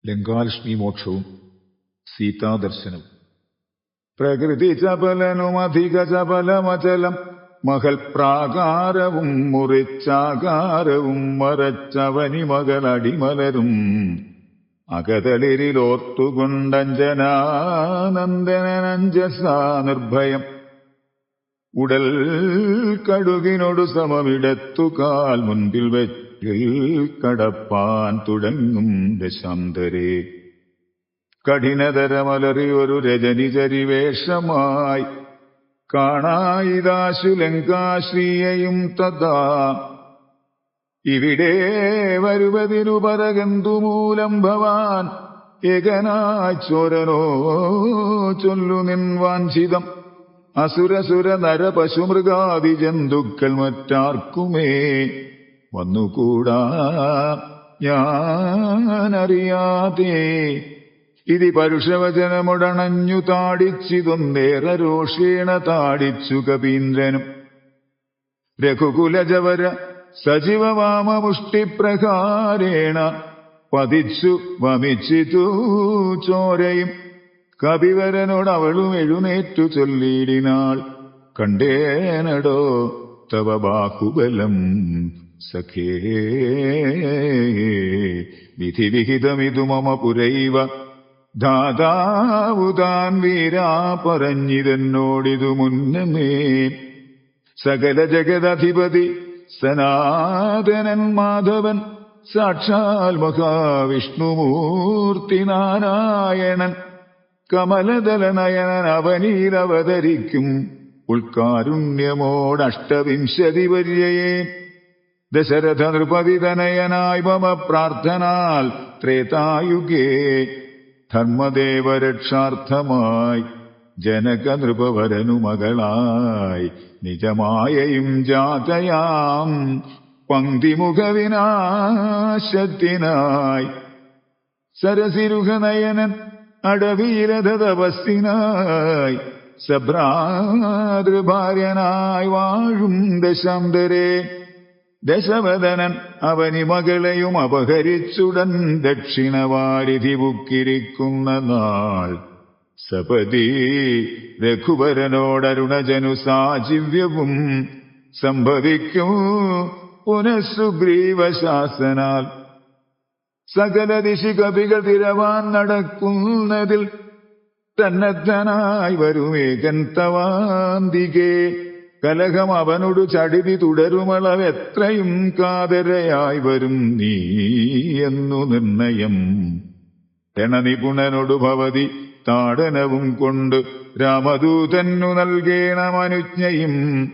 ലങ്കാലക്ഷ്മി മോക്ഷവും സീതാദർശനവും. പ്രകൃതി ചപലനുമധിക ചപലമചലം മഹൽ പ്രാകാരവും മുറിച്ചാകാരവും മറച്ചവനിമകളടിമലരും അകതളിരിലോർത്തുകൊണ്ടഞ്ജനാനന്ദനഞ്ജസാ നിർഭയം ഉടൽ കടുകിനോടു സമമിടത്തുകാൽ മുൻപിൽ വെച്ചിൽ കടപ്പാൻ തുടങ്ങും ദശാന്തരേ. കഠിനതരമലറി ഒരു രജനിചരിവേഷമായി കാണായിദാശു ലങ്കാശ്രീയയും തഥാ. ഇവിടെ വരുവതിനു പരകന്തുമൂലം ഭവാൻ ഏകനായി ചോരനോ ചൊല്ലു നിൻ വാഞ്ചിതം. അസുരസുര നരപശുമൃഗാദി ജന്തുക്കൾ മറ്റാർക്കുമേ വന്നുകൂടാ ഞാനറിയാതെ. ഇതി പരുഷവചനമുടണഞ്ഞു താടിച്ചിതൊന്നേറെ രോഷേണ താടിച്ചു കപീന്ദ്രനും. രഘുകുലജവര സജീവവാമമുഷ്ടിപ്രകാരേണ പതിച്ചു വമിച്ചിതു ചോരയും. കപിവരനോടവളും എഴുന്നേറ്റു ചൊല്ലിടിനാൾ, കണ്ടേനടോ തവ ബാഹുബലം സഖേ. വിധിവിഹിതമിതു മമ പുരൈവ ധാതാവുതാൻ വീരാ പറഞ്ഞിതെന്നോടിതു മുന്നമേ. സകല ജഗദധിപതി സനാതനൻ മാധവൻ സാക്ഷാൽ മഹാവിഷ്ണുമൂർത്തി നാരായണൻ കമലദലനയനൻ അവനീരവതരിക്കും ഉൾക്കാരുണ്യമോടഷ്ടവിംശതി വര്യയെ. ദശരഥ നൃപതിതനയനായി മമ പ്രാർത്ഥനാൽ ത്രേതായുഗേ ധർമ്മദേവരക്ഷാർത്ഥമായി ജനക നൃപവരനു മകളായി നിജമായയും ജാതയാം പങ്ക്തിമുഖവിനാശത്തിനായി. സരസിരുഹനയനൻ അടവീരതപസ്സിനായി സഭ്രാതൃഭാര്യനായി വാഴും ദശാന്തരേ. ദശവദനൻ അവനി മകളെയും അപഹരിച്ചുടൻ ദക്ഷിണവാരിധി പുക്കിരിക്കുന്ന നാൾ സപതി രഘുവരനോടരുണജനു സാജീവ്യവും സംഭവിക്കും പുനഃസുഗ്രീവശാസനാൽ. സകല ദിശി കവികൾ തിരവാൻ നടക്കുന്നതിൽ തന്നദ്ധനായി വരുമേകൻ തവാന്തികേ. കലഹം അവനോടു ചടിതി തുടരുമളവെത്രയും കാതരയായി വരും നീ എന്നു നിർണയം. രണനിപുണനോടു ഭവതി താടനവും കൊണ്ട് രാമദൂതന്നു നൽകേണമനുജ്ഞയും.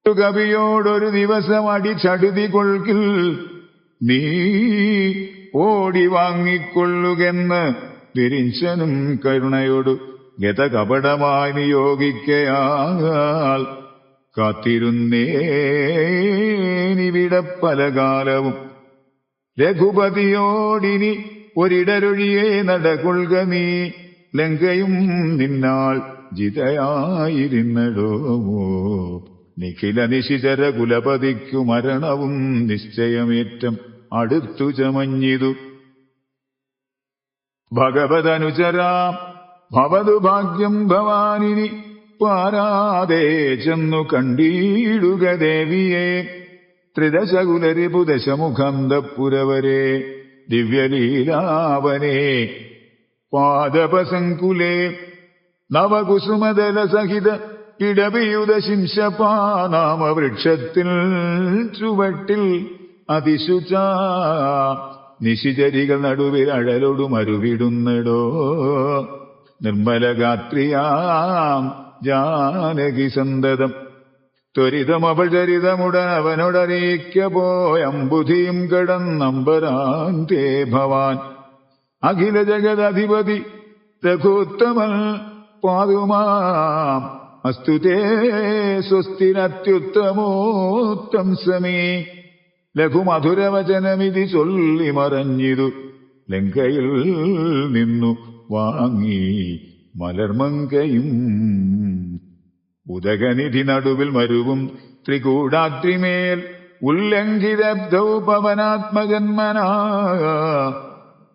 കവിയോടൊരു ദിവസം അടിച്ചടുതി കൊൾകിൽ നീ ഓടി വാങ്ങിക്കൊള്ളുകെന്ന് വിരിഞ്ചനും കരുണയോടു ഗതകപടമായി നിയോഗിക്കയാൽ കാത്തിരുന്നേനിവിടെ പല കാലവും. രഘുപതിയോടിനി ഒരിടരൊഴിയെ നടകൊള്ളുക നീ, ലങ്കയും നിന്നാൾ ജിതയായിരുന്നടോ. നിഖില നിശിചര കുലപതിക്കു മരണവും നിശ്ചയമേറ്റം അടുത്തു ചമഞ്ഞിതു. ഭഗവതനുചരാം ഭവതു ഭാഗ്യം ഭവാനിനി പാരാതെ ചെന്നു കണ്ടീടുക ദേവിയെ. ത്രിദശകുലരിപു ദശമുഖന്തപുരവരെ ദിവ്യലീലാവനെ പാദപസങ്കുലേ. നവകുസുമദല സഹിത ഇടവിയുത ശിംശപാനാമവൃക്ഷത്തിൽ ചുവട്ടിൽ അതിശുച നിശിചരികൾ നടുവിൽ അഴലൊടു മരുവിടുന്നടോ. നിർമ്മലഗാത്രിയാം ജാനകി സന്തതം ത്വരിതമപചരിതമുടൻ അവനോടറിയിക്ക പോയമ്പുധിയും കടന്നമ്പരാന്തേ ഭവാൻ. അഖില ജഗദധിപതി രഘുത്തമൻ പാതുമാം അസ്തുതേ സ്വസ്തിരത്യുത്തമോത്തം സമേ. ലഘുമധുരവചനമിതി ചൊല്ലി മറഞ്ഞിതു ലങ്കയിൽ നിന്നു വാങ്ങി മലർമങ്കയും. ഉദകനിധി നടുവിൽ മരുവും ത്രികൂടാദ്രിമേൽ ഉല്ലംഘിതബ്ധൗ പവനാത്മജന്മനാ.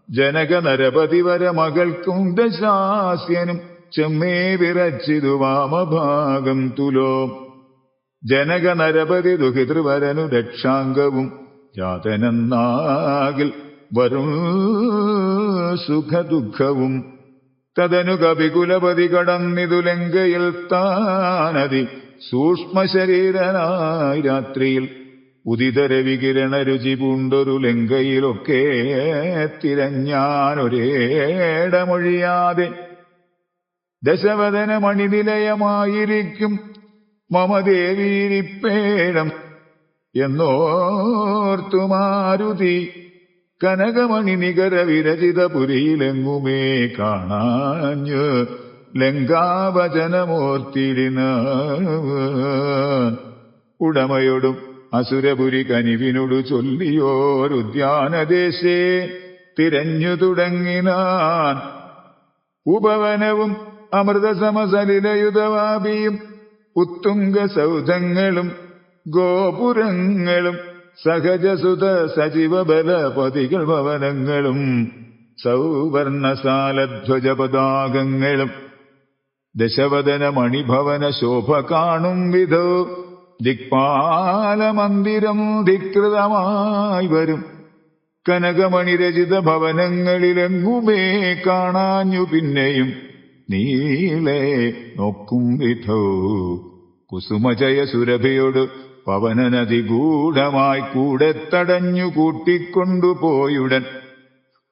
ജനക നരപതിവര മകൾക്കും ദശാസ്യനും ചെമ്മേ വിറച്ചിതു വാമഭാഗം തുലോ. ജനക നരപതി ദുഹിതൃവരനു രക്ഷാംഗവും ജാതനെന്നാകിൽ വരും സുഖദുഃഖവും. തദനു കപികുലപതി കടന്നിതു ലങ്കയിൽ താനതി സൂക്ഷ്മശരീരനായി രാത്രിയിൽ ഉദിതരവികിരണ രുചി പൂണ്ടൊരു ലങ്കയിലൊക്കെ തിരഞ്ഞാനൊരേടമൊഴിയാതെ. ദശവദന മണിനിലയമായിരിക്കും മമദേവീരിപ്പേടം എന്നോർത്തു മാരുതി. കനകമണി നികര വിരചിത പുരിയിലെങ്ങുമേ കാണാഞ്ഞ് ലങ്കാവചനമോർത്തിടിന. ഉടമയോടും അസുരപുരി കനിവിനോടു ചൊല്ലിയോരുദ്യാനദേശേ തിരഞ്ഞു തുടങ്ങിനാൻ. ഉപവനവും അമൃതസമസലിലയുധവാപിയും ഉത്തുംഗ സൗധങ്ങളും ഗോപുരങ്ങളും സഹജസുത സജീവബലപതികൾ ഭവനങ്ങളും സൗവർണസാലധ്വജപതാകങ്ങളും ദശവദന മണിഭവന ശോഭ കാണും വിധോ ദിക്പാലമന്ദിരം ധികൃതമായി വരും. കനകമണിരചിത ഭവനങ്ങളിലെങ്ങുമേ കാണാഞ്ഞു പിന്നെയും നീളെ നോക്കും വിധോ. കുസുമജയ സുരഭിയോട് പവനനദി ഗൂഢമായി കൂടെ തടഞ്ഞു കൂട്ടിക്കൊണ്ടുപോയുടൻ.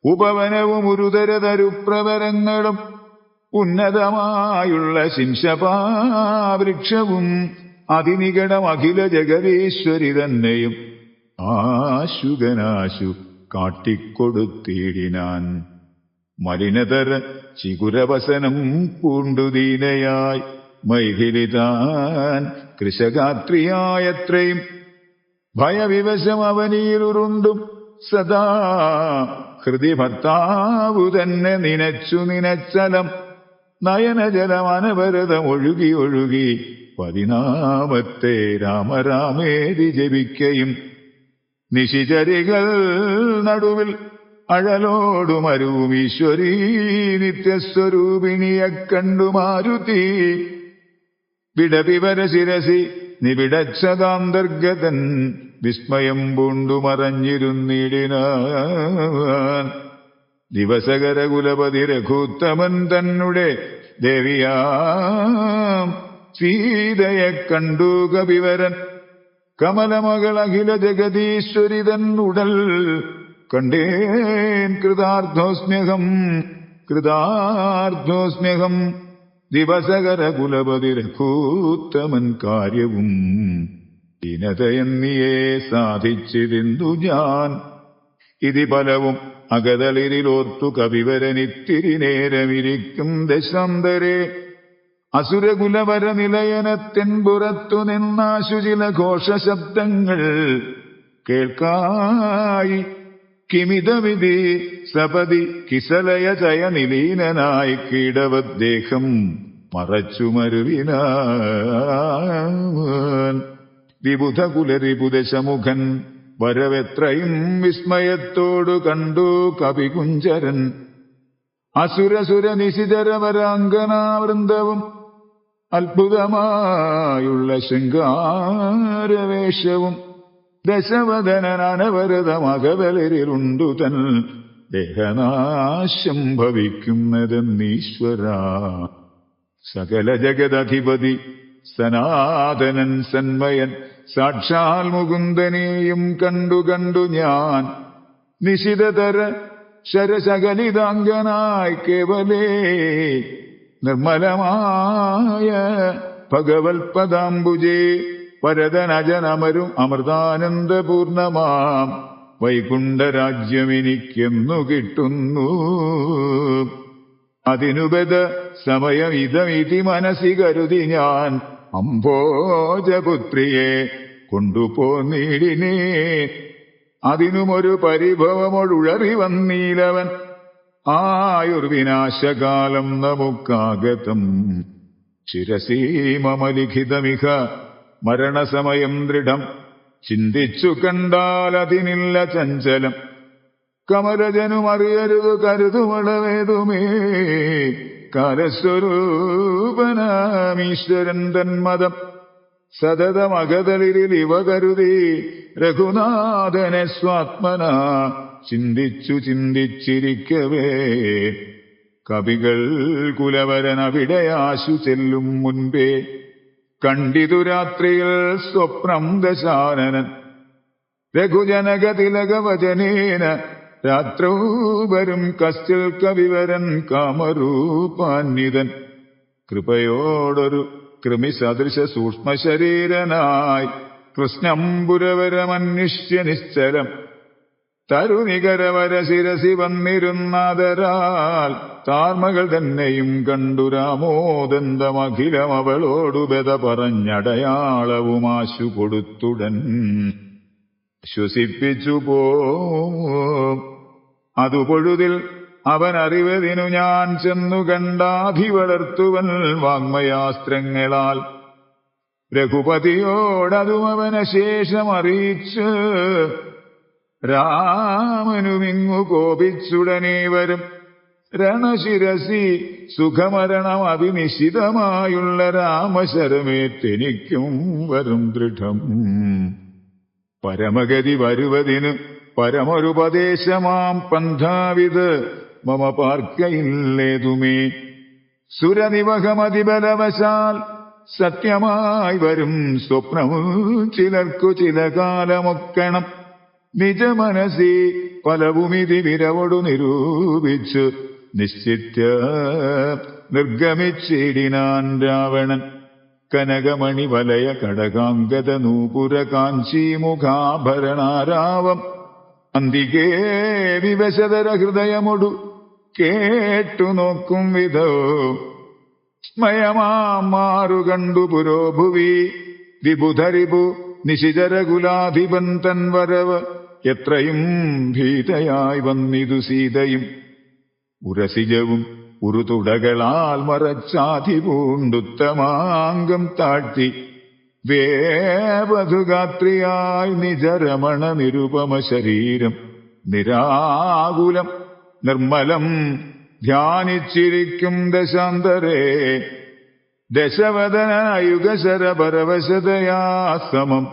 ഉപവനവും ഉരുതരതരുപ്രവരങ്ങളും ഉന്നതമായുള്ള ശിംശപാവൃക്ഷവും അതിനികടം അഖില ജഗദീശ്വരി തന്നെയും ആശുകനാശു കാട്ടിക്കൊടുത്തിടിനാൻ. മലിനതര ചിഗുരവസനം പൂണ്ടുദീനയായി മൈഥിലിതാൻ കൃശഗാത്രിയായത്രയും ഭയവിവശം അവനീരുണ്ടും സദാ ഹൃദി ഭർത്താവു തന്നെ നിനച്ചലം നയനജലം അനവരതം ഒഴുകി ഒഴുകി 14 രാമരാമേതി ജപിക്കയും. നിശിചരികൾ നടുവിൽ അഴലോടുമരുവും ഈശ്വരീ നിത്യസ്വരൂപിണിയെ കണ്ടു മാരുതി. വിടവിവര ശിരസി നിവിടച്ചതാന്തർഗതൻ വിസ്മയം പൂണ്ടു മറഞ്ഞിരുന്നിടിനാൻ. ദിവസകര കുലപതി രഘുത്തമൻ തന്നെ ദേവിയാം സീതയെ കണ്ടു കപിവരൻ. കമലമകൾ അഖില ജഗദീശ്വരി തന്നുടൽ കണ്ടേൻ കൃതാർത്ഥോസ്മ്യഹം. ദിവസകര കുലപതി രഘൂത്തമൻ കാര്യവും ദീനതയെന്നിയെ സാധിച്ചിരുന്നു ഞാൻ. ഇതി ഫലവും അകതളിരിലോർത്തു കവിവരനിത്തിരി നേരമിരിക്കും ദശാന്തരെ. അസുരകുലവര നിലയനത്തിൻപുറത്തു നിന്നാശു ചില ഘോഷശബ്ദങ്ങൾ കേൾക്കായി. കിമിതവിധി സപതി കിസലയ ചയനിലീനനായി കീടവദ്ദേഹം മറച്ചു മരുവിനാൻ. വിബുധകുലരിപുദശമുഖൻ വരവെത്രയും വിസ്മയത്തോടു കണ്ടു കപികുഞ്ചരൻ. അസുരസുര നിശിചരവരാംഗനാവൃന്ദവും അത്ഭുതമായുള്ള ശൃംഗാരവേഷവും ദശവദനനവരതമകവലരിലുണ്ടു തൻ ദേഹനാശം ഭവിക്കുന്നതെന്നീശ്വര. സകല ജഗദധിപതി സനാതനൻ സന്മയൻ സാക്ഷാൽ മുകുന്ദനെയും കണ്ടു ഞാൻ. നിശിതതര ശരശകലിതാംഗനായി കേവലേ നിർമ്മലമായ ഭഗവത്പദാംബുജേ വരദനജനമരും അമൃതാനന്ദപൂർണമാം വൈകുണ്ഠരാജ്യമെനിക്കെന്നു കിട്ടുന്നു. അതിനുബദ സമയം ഇതമിതി മനസ്സി കരുതി ഞാൻ അംഭോജപുത്രിയെ കൊണ്ടുപോന്നിടിനേ. അതിനുമൊരു പരിഭവമൊഴുഴറി വന്നീലവൻ. ആയുർവിനാശകാലം നമുക്കാഗതം ശിരസീമലിഖിതമിഹ മരണസമയം ദൃഢം. ചിന്തിച്ചു കണ്ടാൽ അതിനില്ല ചഞ്ചലം. കമലജനുമറിയരുതു കരുതുമളവേതുമേ. കാലസ്വരൂപനാമീശ്വരൻ തന്മതം സതതമകതളിരിൽ ഇവ കരുതി രഘുനാഥനെ സ്വാത്മന ചിന്തിച്ചു ചിന്തിച്ചിരിക്കവേ. കവികൾ കുലവരൻ അവിടെ ആശു ചെല്ലും മുൻപേ കണ്ടിതു രാത്രിയിൽ സ്വപ്നം ദശാനനൻ. രഘുജനകതിലകവചനേന രാത്രൗ വരും കശ്ചിൽ കവിവരൻ കാമരൂപാന്വിതൻ. കൃപയോടൊരു കൃമിസദൃശ സൂക്ഷ്മശരീരനായി കൃഷ്ണംപുരവരമന്വിഷ്യ നിശ്ചലം തരുനികരവര ശിരസി വന്നിരുന്നാദരാൽ താർമകൾ തന്നെയും കണ്ടു രാമോദന്തമഖിലം അവളോടു ബെത പറഞ്ഞടയാളവുമാശു കൊടുത്തുടൻ ശ്വസിപ്പിച്ചു അതു പൊഴുതിൽ അവൻ അറിവതിനു ഞാൻ ചെന്നു കണ്ടാധി വളർത്തുവൻ വാങ്മയാസ്ത്രങ്ങളാൽ. രഘുപതിയോടതും അവനെ ശേഷം അറിയിച്ച് രാമനുമിങ്ങു കോപിച്ചുടനെ വരും. രണശിരസി സുഖമരണം അവിനിശിതമായുള്ള രാമശരമേറ്റെനിക്കും വരും ദൃഢം. പരമഗതി വരുവതിന് പരമൊരുപദേശമാം പന്ഥാവിത് മമ പാർക്കയില്ലേതുമേ. സുരനിവഹമതിബലവശാൽ സത്യമായി വരും സ്വപ്നവും ചിലർക്കു ചില കാലമൊക്കണം. നിജമനസി പലവുമിതി വിരവോടു നിരൂപിച്ചു നിശ്ചിത്യ നിർഗമിച്ചിടിനാൻ രാവണൻ. കനകമണി വലയ കടകാംഗത നൂപുര കാഞ്ചീമുഖാഭരണാരാവം അന്തികേ വിവശതര ഹൃദയമൊടു കേട്ടു നോക്കും വിധോ സ്മയമാറു കണ്ടു പുരോഭുവി വിബുധരിപു നിശിചരകുലാധിപൻ തൻ വരവ്. എത്രയും ഭീതയായി വന്നിതു സീതയും ഉരസിജവും ഉരുതുടകളാൽ മറച്ചാധി പൂണ്ടുത്തമാംഗം താഴ്ത്തി വേവധുഗാത്രിയായി നിജരമണ നിരുപമ ശരീരം നിരാകുലം നിർമ്മലം ധ്യാനിച്ചിരിക്കും ദശാന്തരേ. ദശവദനായുഗശര പരവശതയാ സമം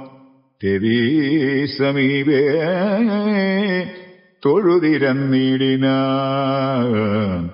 രവീ സമീപേ തൊഴുതിരന്നിടിനാൻ.